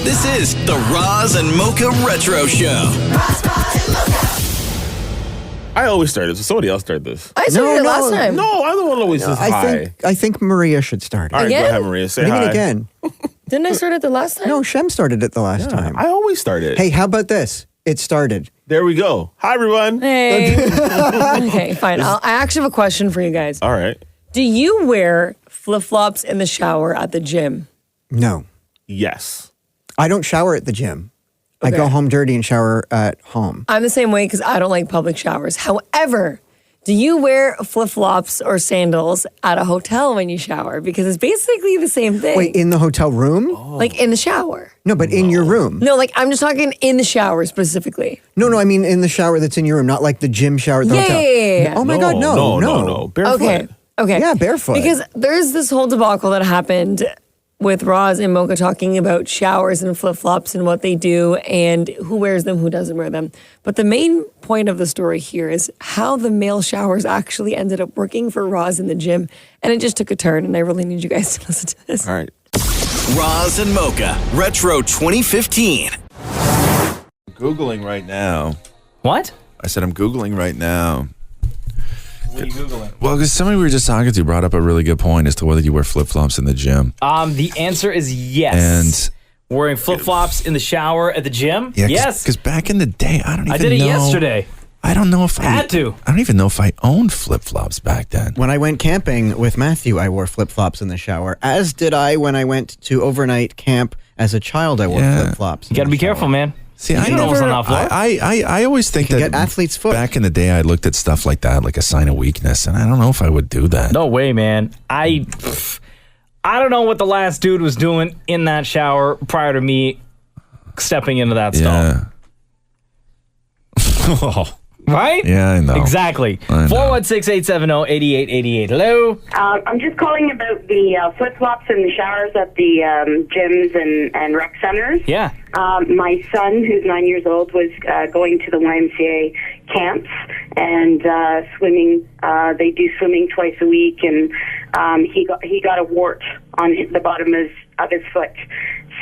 This is the Roz and Mocha Retro Show. I always started, so somebody else started this. I started it last time. No, I'm the one who always says hi. I think Maria should start it. All right, Again? go ahead, Maria. Say What do you hi. mean again? Didn't I start it the last time? No, Shem started it the last time. I always started. Hey, how about this? It started. There we go. Hi, everyone. Hey. Okay, fine. I actually have a question for you guys. All right. Do you wear flip-flops in the shower at the gym? No, Yes. I don't shower at the gym. I Okay. go home dirty and shower at home. I'm the same way because I don't like public showers. However, do you wear flip-flops or sandals at a hotel when you shower? Because it's basically the same thing. Wait, in the hotel room? Like in the shower. No, but in your room. No, like I'm just talking in the shower specifically. No, I mean in the shower that's in your room, not like the gym shower at the hotel. Yeah. Oh my God, no. Barefoot. Okay. Yeah, barefoot. Because there's this whole debacle that happened with Roz and Mocha talking about showers and flip-flops and what they do and who wears them, who doesn't wear them. But the main point of the story here is how the male showers actually ended up working for Roz in the gym. And it just took a turn, and I really need you guys to listen to this. All right. Roz and Mocha Retro 2015. Googling right now. What? I said I'm Googling right now. What are you Googling? Well, because somebody we were just talking to brought up a really good point as to whether you wear flip-flops in the gym. The answer is yes. And wearing flip-flops in the shower at the gym? yeah, Yes. because back in the day, I don't even know. I did it yesterday. I don't know if I Had to. I don't even know if I owned flip-flops back then. When I went camping with Matthew, I wore flip-flops in the shower, as did I when I went to overnight camp as a child. I wore flip-flops. You got to be careful, man. See, You I should almost never. on that floor. I always think Can that get athlete's foot. back in the day, I looked at stuff like that like a sign of weakness, and I don't know if I would do that. No way, man. I don't know what the last dude was doing in that shower prior to me stepping into that stall. Yeah. Right? Yeah, I know. Exactly. I know. 416-870-8888. Hello? I'm just calling about the flip-flops in the showers at the gyms and rec centers. Yeah. My son, who's 9 years old, was going to the YMCA camps and swimming. They do swimming twice a week, and he got a wart on the bottom of his foot.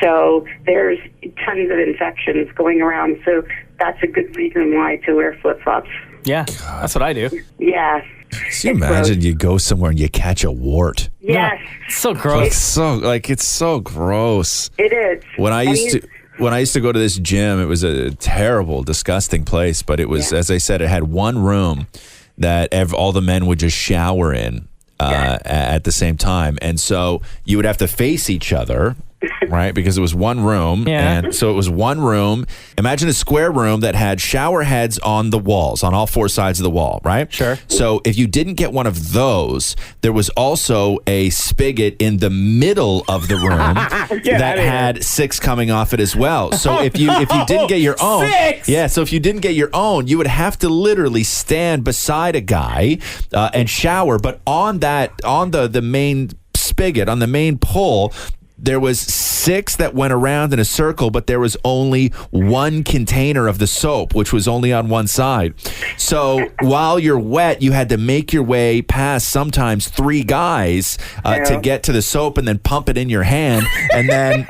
So there's tons of infections going around. So that's a good reason why to wear flip-flops. Yeah, that's what I do. Yeah. Can you imagine you go somewhere and you catch a wart? Yes. It's so gross. It's so gross. It is. When I used to go to this gym, it was a terrible, disgusting place. But it was, as I said, it had one room that all the men would just shower in at the same time, and so you would have to face each other. Right, because it was one room, and so it was one room. Imagine a square room that had shower heads on the walls, on all four sides of the wall, right? Sure. So if you didn't get one of those, there was also a spigot in the middle of the room that had six coming off it as well. So if you didn't get your own, so if you didn't get your own, you would have to literally stand beside a guy and shower. But on the main spigot, on the main pole, there was six that went around in a circle, but there was only one container of the soap, which was only on one side. So while you're wet, you had to make your way past sometimes three guys to get to the soap, and then pump it in your hand, and then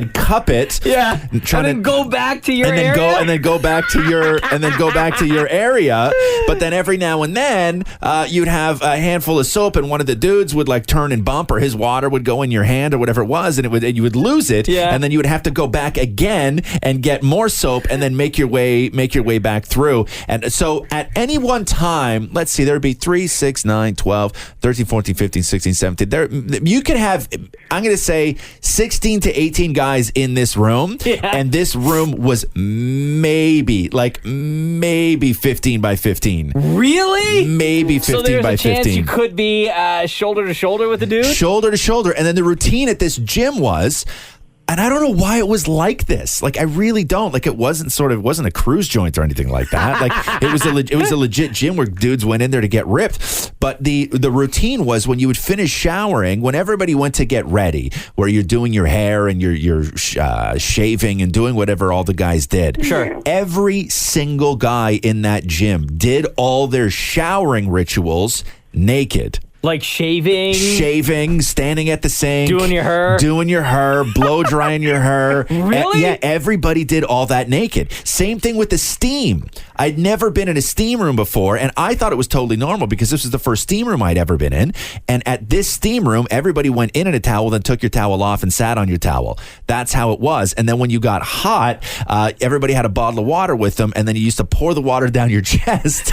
cup it. Yeah. And then go back to your area. And then go back to your area. But then every now and then, you'd have a handful of soap, and one of the dudes would like turn and bump, or his water would go in your hand or whatever it was, and you would lose it, and then you would have to go back again and get more soap, and then make your way back through. And so at any one time, let's see, there would be 3, 6, 9, 12, 13, 14, 15, 16, 17. There you could have, I'm going to say 16 to 18 guys in this room, and this room was maybe 15 by 15. Really? Maybe 15 by 15. So there's a chance you could be shoulder to shoulder with the dude? Shoulder to shoulder. And then the routine at this gym was, and I don't know why it was like this. Like, I really don't. Like, it wasn't a cruise joint or anything like that. Like, it was a legit gym where dudes went in there to get ripped. But the routine was when you would finish showering, when everybody went to get ready, where you're doing your hair and you're shaving and doing whatever all the guys did. Sure. Every single guy in that gym did all their showering rituals naked. Like shaving, standing at the sink, doing your hair, blow drying your hair. Really? Yeah, everybody did all that naked. Same thing with the steam. I'd never been in a steam room before, and I thought it was totally normal because this was the first steam room I'd ever been in. And at this steam room, everybody went in a towel, then took your towel off and sat on your towel. That's how it was. And then when you got hot, everybody had a bottle of water with them, and then you used to pour the water down your chest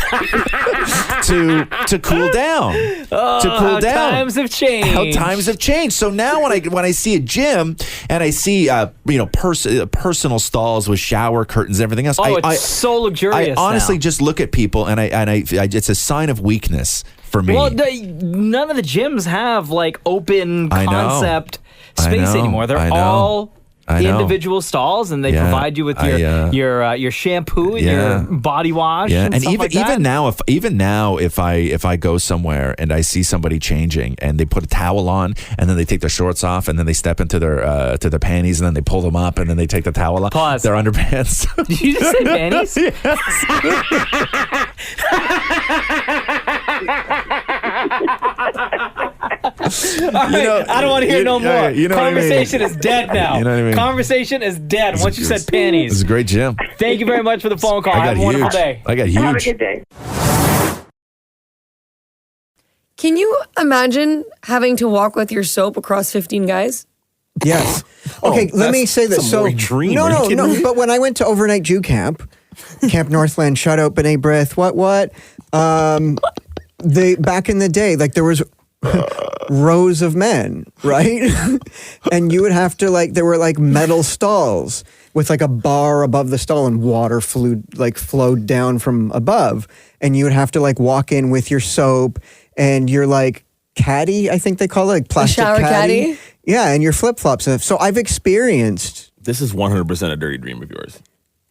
to cool down. How times have changed. So now when I see a gym and I see personal stalls with shower curtains and everything else, it's so luxurious. I honestly now. just look at people and I it's a sign of weakness for me. Well, none of the gyms have like open concept space anymore. They're all individual stalls, and they provide you with your shampoo, and your body wash, and stuff like that. even now, if I go somewhere and I see somebody changing and they put a towel on and then they take their shorts off and then they step into their to their panties and then they pull them up and then they take the towel off. Pause. Their underpants. Did you just say panties? I don't want to hear no more. Conversation is dead now. You know what I mean? Conversation is dead. Once you said panties. It's a great gym. Thank you very much for the phone call. Have a wonderful day. I got huge. Have a good day. Can you imagine having to walk with your soap across 15 guys? Yes. Okay, let me say this. So dream. No. But when I went to overnight Jew camp, Camp Northland, shout out B'nai B'rith, what? They back in the day, like there was rows of men, right? And you would have to there were like metal stalls with like a bar above the stall, and water flowed down from above, and you would have to walk in with your soap and your caddy, I think they call it, like plastic shower caddy. Yeah, and your flip-flops. So I've experienced. This is 100% a dirty dream of yours.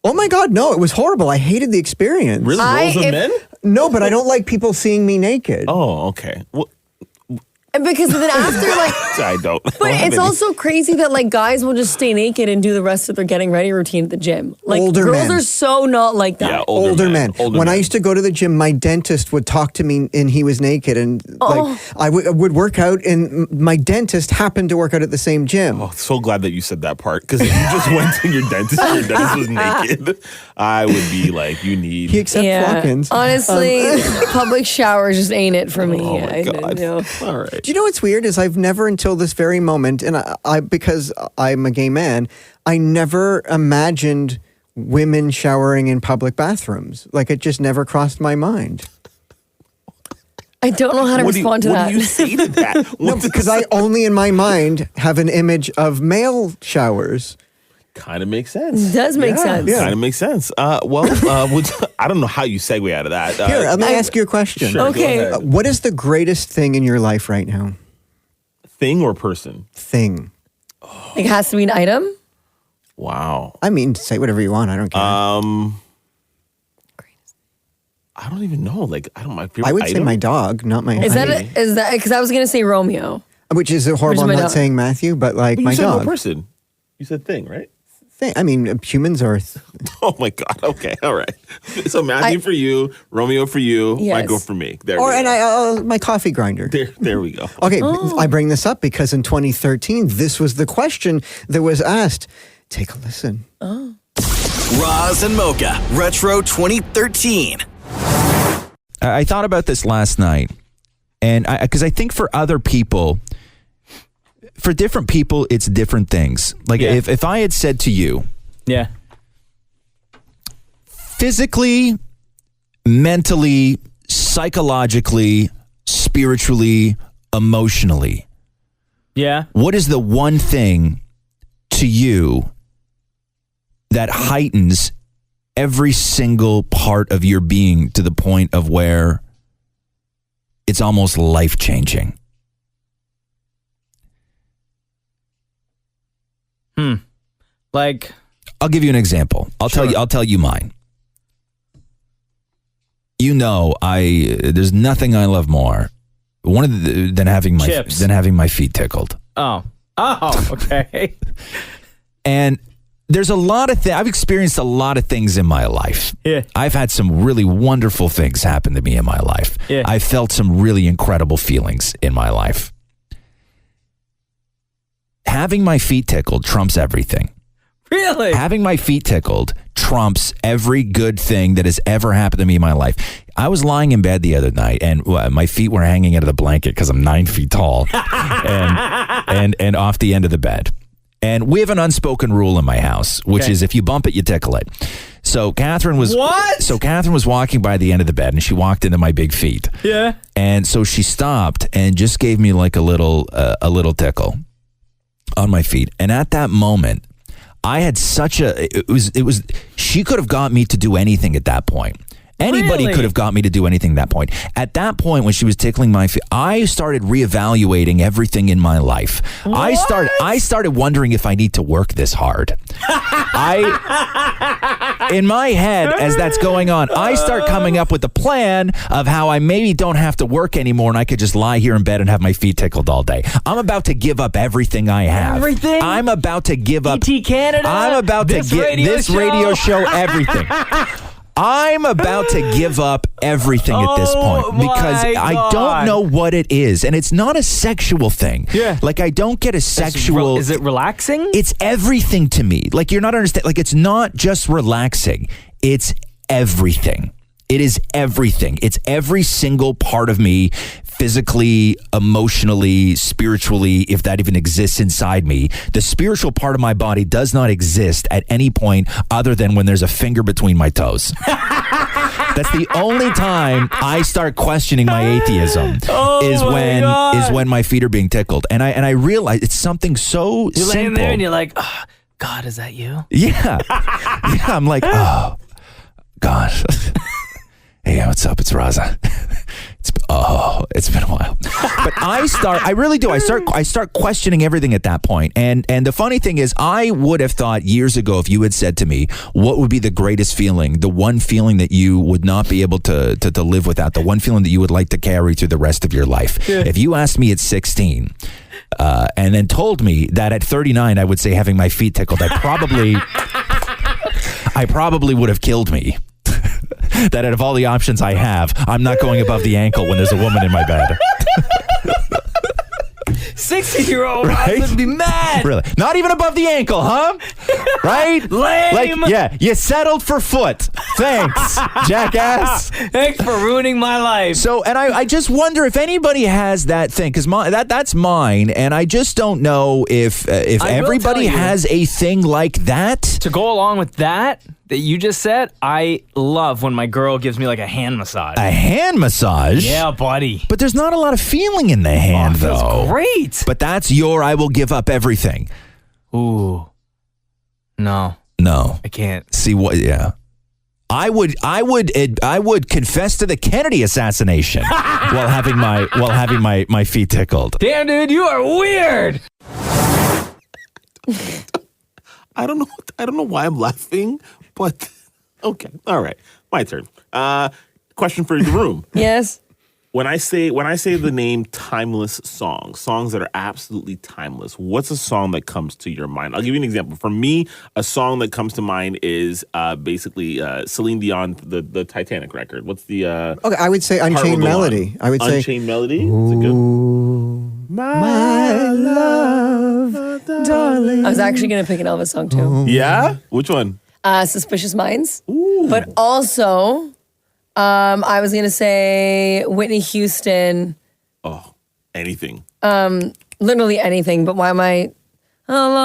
Oh my God, no, it was horrible. I hated the experience. Really? Rows of men? No, but I don't like people seeing me naked. Oh, okay. Well, Because then after, I don't. But it's also crazy that guys will just stay naked and do the rest of their getting ready routine at the gym. Older girls men. are so not like that. Yeah, older men. When I used to go to the gym, my dentist would talk to me and he was naked, and I would work out, and my dentist happened to work out at the same gym. Oh, so glad that you said that part, because if you just went to your dentist was naked, I would be like, you need. He accepts walk-ins. Honestly, public showers just ain't it for me. Oh my God. No. All right. Do you know what's weird is I've never until this very moment, and I because I'm a gay man, I never imagined women showering in public bathrooms. It just never crossed my mind. I don't know how to respond to that. What do you say to that? No, because I only in my mind have an image of male showers. Kind of makes sense. It does make sense. Yeah. Kind of makes sense. I don't know how you segue out of that. Here, let me ask you a question. Sure, Okay. go ahead. What is the greatest thing in your life right now? Thing or person? Thing. It has to be an item. Wow. I mean, say whatever you want. I don't care. I don't even know. I don't. My favorite I would say item? my dog, not my. Is that because I was gonna say Romeo. Which is horrible. I'm my not dog. saying Matthew, but But my you said dog. no person. You said thing, right? Thing. I mean, humans are. Oh my God. Okay. All right. So Matthew for you, Romeo for you, Yes. Michael for me. There. Or we and go. my coffee grinder. There we go. Okay, I bring this up because in 2013, this was the question that was asked. Take a listen. Roz and Mocha Retro 2013. I thought about this last night, and because I think for other people, for different people, it's different things. If I had said to you, Yeah. physically, mentally, psychologically, spiritually, emotionally, Yeah. what is the one thing to you that heightens every single part of your being to the point of where it's almost life-changing? I'll give you an example. I'll tell you mine. You know, there's nothing I love more than having my feet tickled. Oh, okay. And there's a lot of I've experienced a lot of things in my life. Yeah. I've had some really wonderful things happen to me in my life. Yeah. I've felt some really incredible feelings in my life. Having my feet tickled trumps everything. Really? Having my feet tickled trumps every good thing that has ever happened to me in my life. I was lying in bed the other night, and my feet were hanging out of the blanket because I'm 9 feet tall, and off the end of the bed. And we have an unspoken rule in my house, which is if you bump it, you tickle it. So Catherine was walking by the end of the bed, and she walked into my big feet. Yeah. And so she stopped and just gave me like a little tickle on my feet. And at that moment, I had she could have got me to do anything at that point. Anybody could have got me to do anything at that point. At that point, when she was tickling my feet, I started reevaluating everything in my life. What? I started wondering if I need to work this hard. In my head, as that's going on, I start coming up with a plan of how I maybe don't have to work anymore and I could just lie here in bed and have my feet tickled all day. I'm about to give up everything I have. Everything? I'm about to give up. ET Canada? I'm about to give this radio show everything. I'm about to give up everything at this point because I don't know what it is. And it's not a sexual thing. Yeah. Like, I don't get a sexual... Is it relaxing? It's everything to me. Like, you're not understanding. Like, it's not just relaxing. It's everything. It is everything. It's every single part of me, physically, emotionally, spiritually, if that even exists inside me. The spiritual part of my body does not exist at any point other than when there's a finger between my toes. That's the only time I start questioning my atheism is when my feet are being tickled. And I realize it's something so you're simple. laying there and you're like, oh, God, is that you? Yeah. Yeah, I'm like, oh, God. Hey, what's up? It's Raza. It's been a while. But I really do. I start questioning everything at that point. And the funny thing is, I would have thought years ago, if you had said to me, what would be the greatest feeling, the one feeling that you would not be able to live without, the one feeling that you would like to carry through the rest of your life. Yeah. If you asked me at 16, and then told me that at 39, I would say having my feet tickled, I probably would have killed me. That out of all the options I have, I'm not going above the ankle when there's a woman in my bed. 60-year-old right? would be mad. Really? Not even above the ankle, huh? Right? Lame. Like, yeah, you settled for foot. Thanks, jackass. Thanks for ruining my life. So, and I just wonder if anybody has that thing, because that's mine, and I just don't know if everybody has a thing like that. To go along with that you just said, I love when my girl gives me like a hand massage. A hand massage? Yeah, buddy. But there's not a lot of feeling in the hand, though. It feels great. But that's I will give up everything. Ooh. No. I can't. See what? Yeah. I would confess to the Kennedy assassination while having my feet tickled. Damn, dude, you are weird. I don't know why I'm laughing, but okay. All right. My turn. Question for the room. Yes. When I say the name timeless songs that are absolutely timeless, what's a song that comes to your mind? I'll give you an example. For me, a song that comes to mind is basically Celine Dion, the Titanic record. What's the okay, I would say Unchained Melody. I would say Unchained Melody. Is it good? My love, darling. I was actually going to pick an Elvis song too. Yeah? Which one? Suspicious Minds. Ooh. But also, I was going to say Whitney Houston. Oh, anything. Literally anything. But why am I... I will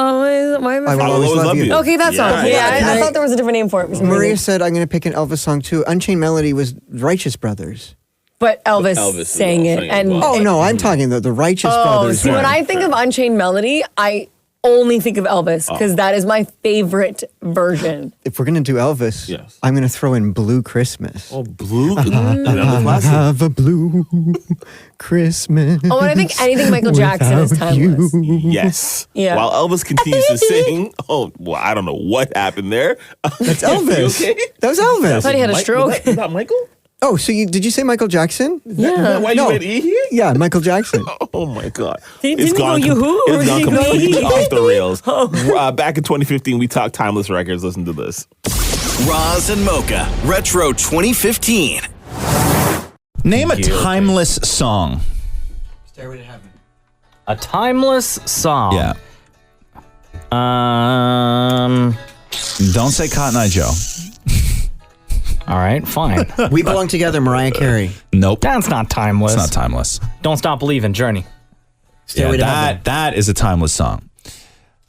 always love you. Okay, that song. Yeah, I thought there was a different name for it. Maria said, I'm going to pick an Elvis song too. Unchained Melody was Righteous Brothers. But Elvis sang it. And oh, no, I'm talking the Righteous Brothers. See, when I think of Unchained Melody, I only think of Elvis because that is my favorite version. If we're going to do Elvis, yes. I'm going to throw in Blue Christmas. Oh, Blue? Have a blue Christmas. Oh, and I think anything Michael Jackson is timeless. Yes. Yeah. While Elvis continues to sing, I don't know what happened there. That's Elvis. You okay? That was Elvis. I thought he had a stroke. Was that Michael? Oh, so did you say Michael Jackson? Yeah. Why you went E? Yeah, Michael Jackson. Oh my God! Didn't he go Yoo-hoo, or It's did gone he go completely E? off the rails. Back in 2015, we talked timeless records. Listen to this. Roz and Mocha Retro 2015. Name a timeless song. Stairway to Heaven. A timeless song. Yeah. Don't say Cotton Eye Joe. All right, fine. We Belong Together, Mariah Carey. Nope. That's not timeless. It's not timeless. Don't Stop Believing, Journey. Stairway to Heaven. That is a timeless song.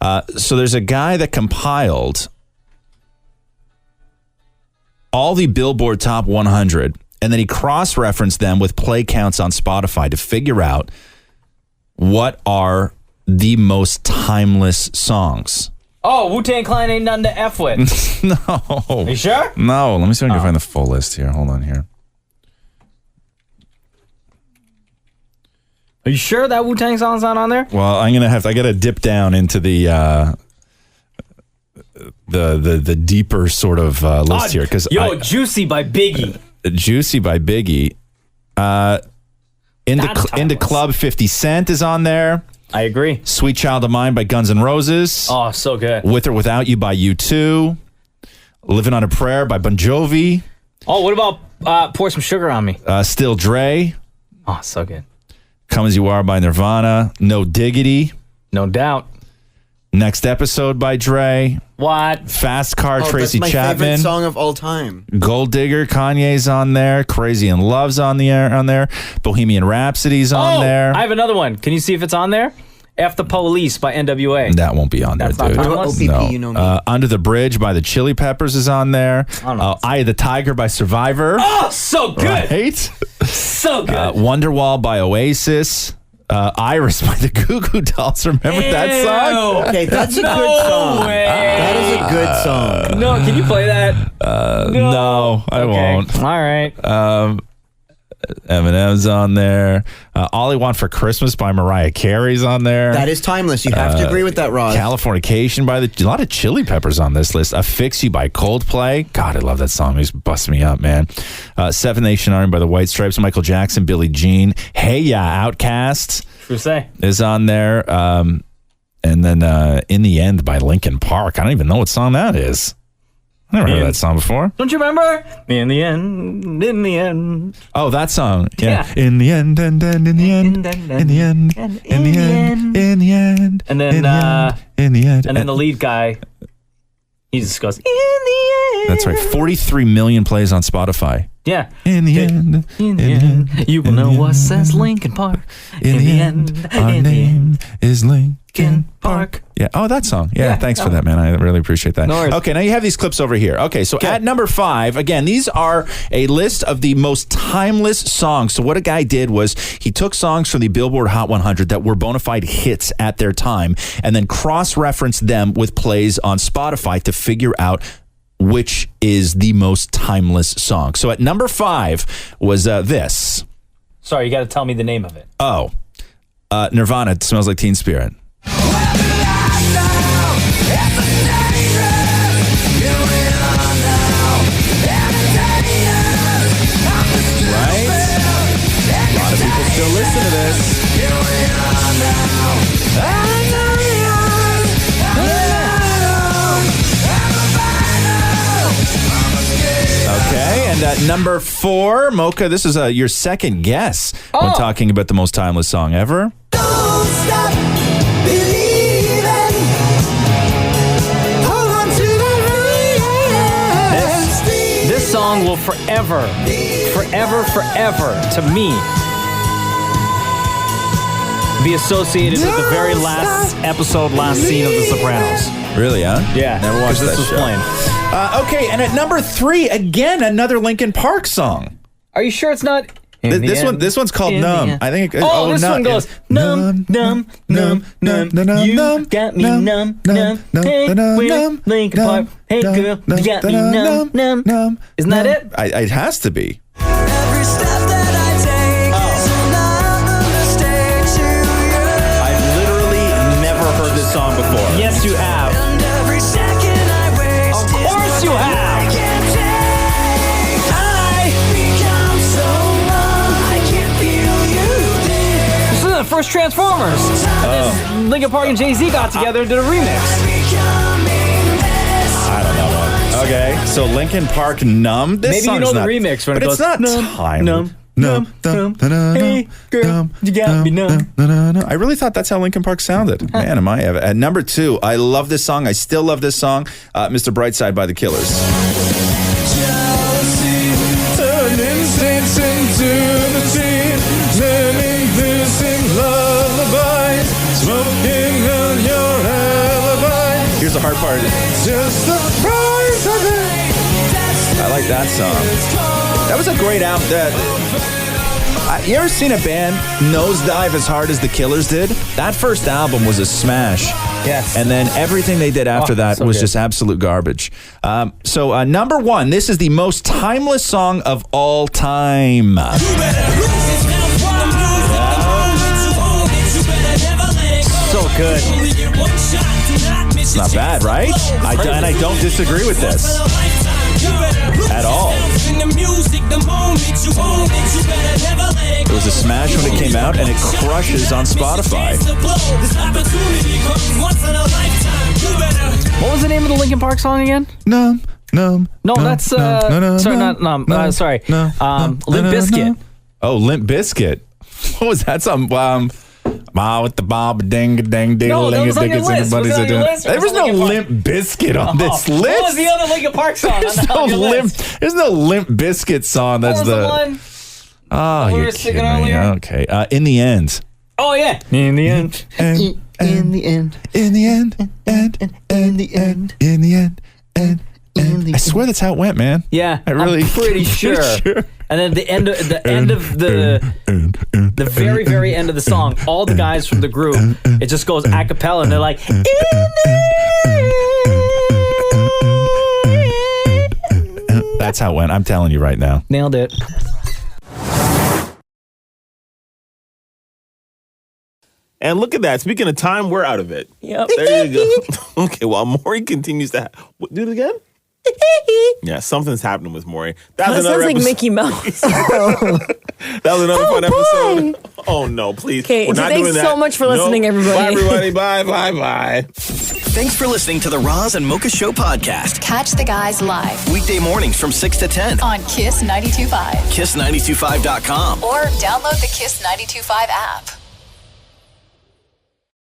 So there's a guy that compiled all the Billboard Top 100, and then he cross-referenced them with play counts on Spotify to figure out what are the most timeless songs. Oh, Wu-Tang Clan ain't nothing to F with. No. Are you sure? No. Let me see if I can find the full list here. Hold on here. Are you sure that Wu-Tang song's not on there? Well, I gotta dip down into the deeper sort of list here because Juicy by Biggie. Juicy by Biggie. Into Club 50 Cent is on there. I agree. Sweet Child of Mine by Guns N' Roses. Oh, so good. With or Without You by U2. Living on a Prayer by Bon Jovi. Oh, what about Pour Some Sugar on Me? Still Dre. Oh, so good. Come As You Are by Nirvana. No Diggity. No doubt. Next Episode by Dre. What? Fast Car, Tracy that's my Chapman. favorite song of all time. Gold Digger, Kanye's on there. Crazy in Love's on there. Bohemian Rhapsody's on there. I have another one. Can you see if it's on there? F the Police by NWA. That won't be on there, That's not dude. timeless? OPP, you know me. Under the Bridge by the Chili Peppers is on there. Eye of the Tiger by Survivor. Oh, so good. Right? So good. Wonderwall by Oasis. Iris by the Goo Goo Dolls. Remember that song? Okay, that's a good song. way. That is a good song. No, can you play that? No, I won't. All right. Eminem's on there. All I Want for Christmas by Mariah Carey's on there. That is timeless. You have to agree with that, Roz. Californication by a lot of Chili Peppers on this list. Fix You by Coldplay. God, I love that song. It's busting me up, man. Seven Nation Army by the White Stripes. Michael Jackson, Billie Jean. Hey Ya, Outcast True say. is on there. And then In the End by Linkin Park. I don't even know what song that is. I never heard that song before. Don't you remember? In the end. Oh, that song. Yeah. In the end, and in the end, in the end, in the end, in the end. And then, in the end. And then the lead guy, he just goes, in the end. That's right. 43 million plays on Spotify. Yeah. In the end. In the end. You will know what says Linkin Park. In the end. Our name is Linkin Park. Yeah. Oh, that song. Yeah. Thanks for that, man. I really appreciate that. No worries. Okay. Now you have these clips over here. Okay. So at number 5, again, these are a list of the most timeless songs. So what a guy did was he took songs from the Billboard Hot 100 that were bona fide hits at their time and then cross-referenced them with plays on Spotify to figure out which is the most timeless song. So at number 5 was this. Sorry, you got to tell me the name of it. Oh, Nirvana, It Smells Like Teen Spirit. Still listen to this. Okay, and at number 4, Mocha, this is your second guess when talking about the most timeless song ever. Don't stop believing. Hold on to the This song will forever, to me, be associated with the very last episode, last scene of The Sopranos. Really, huh? Yeah. Never watched this that was show. playing. Okay, and at number 3, again, another Linkin Park song. Are you sure it's not? This one's called Numb. I think. This one goes numb. You got me numb. Hey, we're Linkin Park. Hey, girl, you got me numb. Isn't that it? It has to be. every step that I take is another mistake to you. I've literally never heard this song before. Yes, you have. And every second I waste Of course you have. I can't take. I become first Transformers. And then Linkin Park and Jay-Z got together and did a remix. I don't know. Okay, so Linkin Park, Numb. This Maybe you know the remix when it goes, it's not numb. Hey, girl, you got me numb. I really thought that's how Linkin Park sounded. Man, am I ever. At number 2, I love this song. I still love this song. Mr. Brightside by the Killers. Here's the hard part. Just the price of it. I like that song. That was a great album. You ever seen a band nosedive as hard as the Killers did? That first album was a smash. Yes. And then everything they did after that was just absolute garbage. So number 1, this is the most timeless song of all time. So good. It's not bad, right? I don't disagree with this at all. It was a smash when it came out, and it crushes on Spotify. What was the name of the Linkin Park song again? Numb. No, that's sorry, not Numb. Sorry, Limp Bizkit. Oh, Limp Bizkit. What was that song? With the bob ding ding ding. No, that was on your list. Was it on your list? There was no Limp Bizkit on this list. What was the other Linkin Park song? There's no Limp Bizkit song. That's what was the one? Oh, you're kidding me. Okay. In the End. Oh yeah. In the end. In the end. In the end. In the end. In the end. I swear that's how it went, man. Yeah, I'm pretty sure. And then the end of the very, very end of the song, all the guys from the group, it just goes a cappella, and they're like, that's how it went. I'm telling you right now. Nailed it. And look at that. Speaking of time, we're out of it. Yep. There you go. Okay, while Maury continues to... do it again? Yeah, something's happening with Maury. That sounds like Mickey Mouse. That was another fun episode. Oh, no, please. Okay, thanks so much for listening, everybody. Bye, everybody. Bye. Thanks for listening to the Roz and Mocha Show podcast. Catch the guys live Weekday mornings from 6 to 10. on Kiss 92.5 Kiss925.com. or download the Kiss 92.5 app.